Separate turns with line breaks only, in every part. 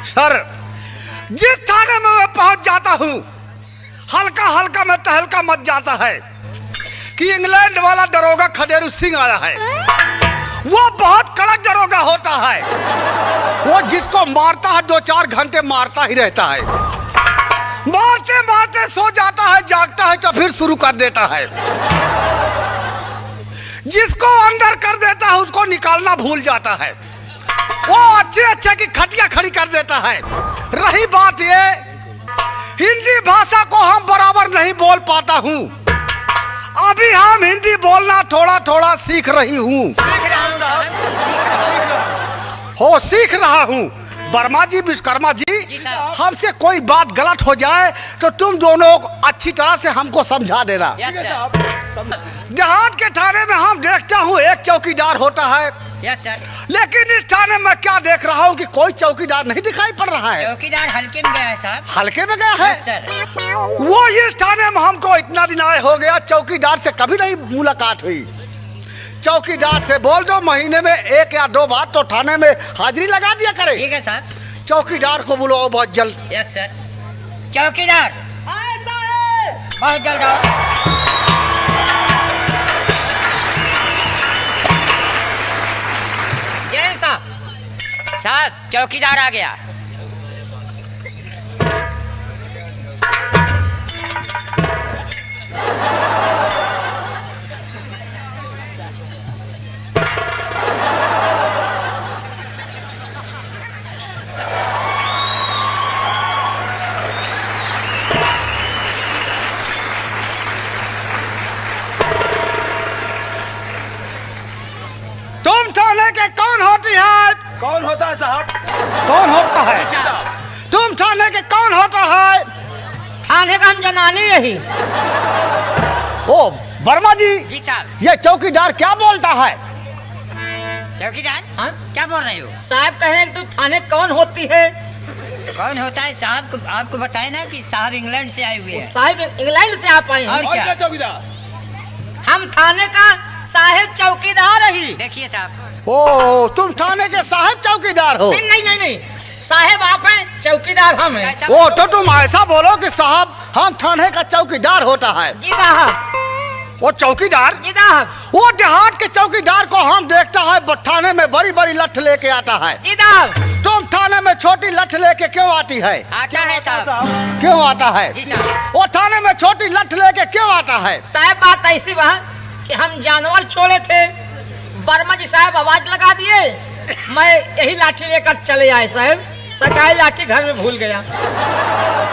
Sir, जिस थाने में मैं पहुंच जाता हूं, हल्का हल्का में टहलका मच जाता है कि इंग्लैंड वाला दरोगा खडेरू सिंह आया है। वो बहुत कड़क दरोगा होता है। वो जिसको मारता है 2-4 घंटे मारता ही रहता है। मारते मारते सो जाता है, जागता है तो फिर शुरू कर देता है। जिसको अंदर कर देता है उसको निकालना भूल जाता है। वो अच्छे की खटिया खड़ी कर देता है। रही बात ये, हिंदी भाषा को हम बराबर नहीं बोल पाता हूँ। अभी हम हिंदी बोलना थोड़ा थोड़ा सीख रही हूँ। सीख रहा हूँ। वर्मा जी, विश्वकर्मा जी, हमसे कोई बात गलत हो जाए तो तुम दोनों अच्छी तरह से हमको समझा देना। देहात के थाने में हम देखता हूँ एक चौकीदार होता है।
Yes sir.
लेकिन इस थाने में क्या देख रहा हूँ कि कोई चौकीदार नहीं दिखाई पड़ रहा है।
चौकीदार हल्के में गया है साहब।
हल्के में गया है
सर।
वो इस थाने में हमको इतना दिन आए हो गया, चौकीदार से कभी नहीं मुलाकात हुई। चौकीदार से बोल दो महीने में 1 या 2 बार तो थाने में हाजिरी लगा दिया करे।
ठीक है सर।
चौकीदार को बुलाओ बहुत जल्द।
Yes sir. चौकीदार बहुत जल्द आओ। जय साहब, चौकीदार आ गया।
तुम थाने के कौन होती है?
कौन होता है साहब?
कौन होता है? तुम थाने के कौन होता है?
थाने का हम जनानी यही।
ओ वर्मा जी,
जी साहब।
ये चौकीदार क्या बोलता है?
चौकीदार हाँ क्या बोल रहे हो?
साहब कह रहे हैं कि तू थाने कौन होती है?
कौन होता है साहब? आपको बताए ना कि साहब इंग्लैंड से आए हुए हैं।
साहब इंग्लैंड से आप आए हैं?
और क्या
चौकीदार?
हम थाने का साहेब चौकीदार ही।
देखिए साहब।
ओ, तुम थाने के साहब चौकीदार हो?
नहीं, साहेब आप हैं, चौकीदार हम हैं।
ओ तो तुम ऐसा बोलो कि साहब हम थाने का चौकीदार होता है।
जी साहब।
वो चौकीदार?
जी साहब।
वो देहात के चौकीदार को हम देखता है थाने में बड़ी बड़ी लठ लेके आता है।
जी साहब।
तुम थाने में छोटी लठ लेके क्यों आती है?
आता है साहब।
क्यों आता है?
जी साहब।
वो थाने में छोटी लठ लेके क्यों आता है?
साहब बात ऐसी बात कि हम जानवर छोड़े थे, वर्मा जी साहब आवाज लगा दिए, मैं यही लाठी लेकर चले आए साहब। सरकारी लाठी घर में भूल गया।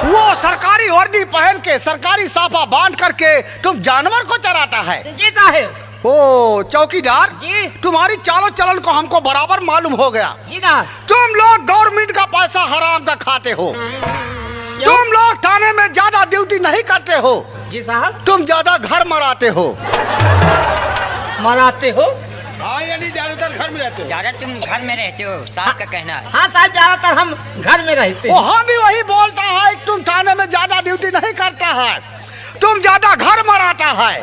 वो सरकारी वर्दी पहन के, सरकारी साफा बांध करके तुम जानवर को चराता है?
जी साहब।
ओ चौकीदार
जी।
तुम्हारी चालों चलन को हमको बराबर मालूम हो गया।
जी साहब।
तुम लोग गवर्नमेंट का पैसा हराम का खाते हो। तुम लोग थाने में ज्यादा ड्यूटी नहीं करते हो।
जी साहब।
तुम ज्यादा घर मराते हो।
मराते हो?
हाँ यानी ज्यादातर घर में रहते हो।
ज्यादा तुम घर में रहते हो साहब का कहना है।
हाँ साहब ज्यादातर हम घर में रहते हैं।
हम भी वही बोलता है कि तुम थाने में ज्यादा ड्यूटी नहीं करता है, तुम ज्यादा घर मराता है।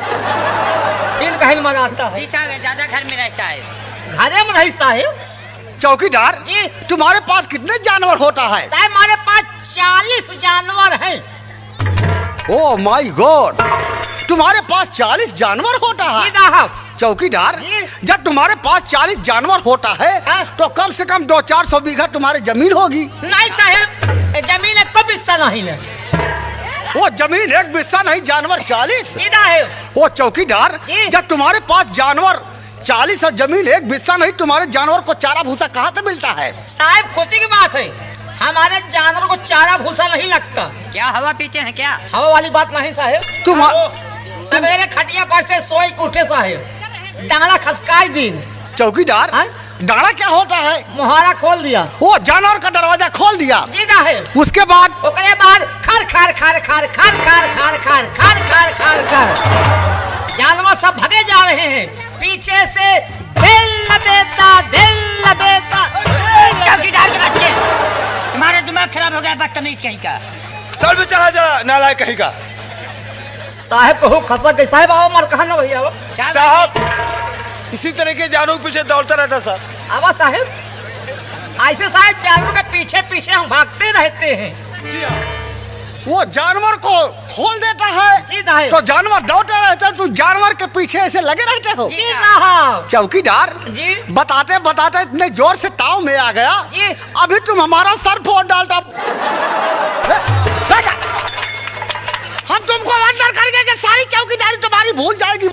इन कहीं मराता है?
जी साहब ज्यादा घर में रहता है।
घरे में रही साहब।
चौकीदार
जी।
तुम्हारे पास कितने जानवर होता है?
साहब हमारे पास 40 जानवर हैं।
ओ माय गॉड, तुम्हारे पास 40 जानवर होता है?
जी साहब।
चौकीदार
जी।
जब तुम्हारे पास 40 जानवर होता है
हाँ।
तो कम से कम 200-400 बीघा तुम्हारी जमीन होगी।
नहीं साहब, जमीन को बिस्सा नहीं है।
वो जमीन एक बिस्सा नहीं, जानवर 40?
जी साहब।
वो चौकीदार
जी।
जब तुम्हारे पास जानवर 40 और जमीन एक बिस्सा नहीं, तुम्हारे जानवर को चारा भूसा कहाँ से मिलता है?
साहब खुशी की बात है, हमारे जानवर को चारा भूसा नहीं लगता।
क्या हवा पीते हैं क्या?
हवा वाली बात नहीं साहब।
तुम
सवेरे खटिया पर से सोई के उठे साहब, डाला खसकाई दिन।
चौकीदार
हाँ?
डाला क्या होता है?
मुहारा खोल दिया।
वो जानवर का दरवाजा खोल दिया।
जी साहब।
उसके बाद
ओकरे बाद खर खर खर खर खर खर खर खर खर खर खर खर जानवर सब भगे जा रहे हैं। पीछे से दिल लबेता।
चौकीदार के बच्चे, तुम्हारा दिमाग खराब हो गया बदतमीज कहीं का।
सर में चला जा नालायक कहीं का।
साहब को खसा के साहब आओ मर कहा ना भैया आओ।
साहब इसी तरह के जानों के पीछे दौड़ता रहता सर।
आवा साहब। ऐसे साहब जानवर के पीछे पीछे हम भागते रहते हैं।
जी हाँ।
वो जानवर को खोल देता है
जी साहब।
तो जानवर दौड़ते रहते हैं, तुम जानवर के पीछे ऐसे लगे रहते हो।
जी साहब।
चौकीदार
जी
बताते बताते इतने जोर से ताव में आ गया,
जी।
अभी तुम हमारा सर फोड़ डालता। हम तुमको अंदर करके कि सारी चौकीदारी तुम्हारी भूल जाएगी।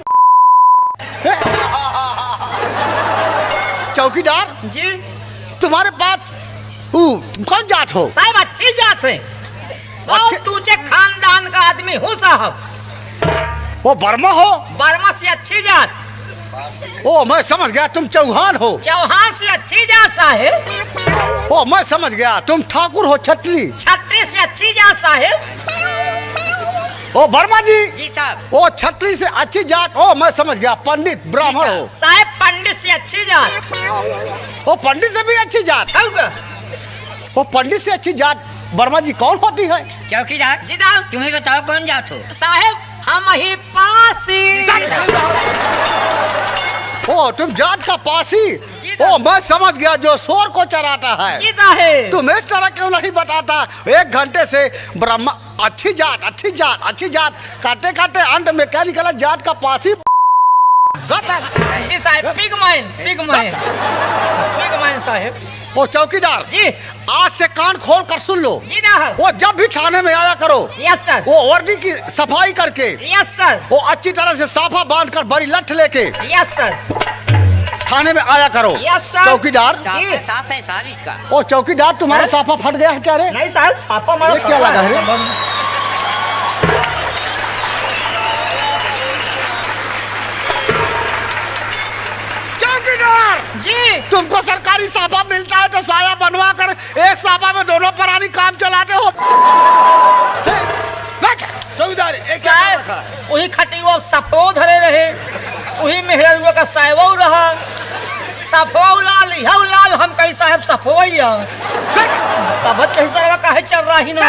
चौकीदार
जी
तुम्हारे पास तुम कौन जात हो?
साहब अच्छी जात है, बहुत ऊंचे खानदान का आदमी हूँ साहब।
वो बर्मा हो?
बर्मा से अच्छी जात।
ओ मैं समझ गया, तुम चौहान हो।
चौहान से अच्छी जात साहेब।
ओ मैं समझ गया, तुम ठाकुर हो छतरी।
छतरी से अच्छी जात साहेब।
ओ वर्मा जी।
जी साहब।
ओ छतरी से अच्छी जात। ओ मैं समझ गया, पंडित ब्राह्मण हो।
साहेब पंडित से अच्छी जात।
ओ पंडित से भी अच्छी जात।
होगा।
ओ पंडित से अच्छी जात वर्मा जी कौन होती है?
चौकीदार
जी साहब।
तुम्हें बताओ कौन जात हो?
साहेब हम ही पासी।
ओ तुम जात का पासी। ओ मैं समझ गया, जो शोर को चराता है।
जी साहेब।
तुम इस तरह क्यों नहीं बताता? 1 घंटे से ब्रह्मा अच्छी जात अच्छी जात अच्छी जात काटे काटे अंत में क्या निकला? जात का पासी।
जी साहेब पिगमैन साहेब।
ओ चौकीदार
जी
आज से कान खोल कर सुन लो।
जी साहब।
वो जब भी थाने में आया करो,
यस सर।
वो वर्दी की सफाई करके,
यस सर।
वो अच्छी तरह से साफा बांध कर बड़ी लठ लेके
यस सर।
थाने में आया करो।
Yes sir.
चौकीदार
साफ है साहब इसका।
ओ चौकीदार तुम्हारा
हैं?
साफा फट गया है क्या रे?
नहीं साहब सापा मारा।
ये क्या लगा है रे? चौकीदार
जी
तुमको सरकारी साफा मिलता है तो साया बनवा कर एक साफा में दोनों प्राणी काम चलाते हो।
चौकीदार एक क्या
साहब
रखा है?
वही खटी वो सफो धरे रहे, वही मेहरुआ का साहबो रहा। सफो लाल यह लाल हम कही साहब सफो तब कहीं साहब काहे चल रहा ही ना।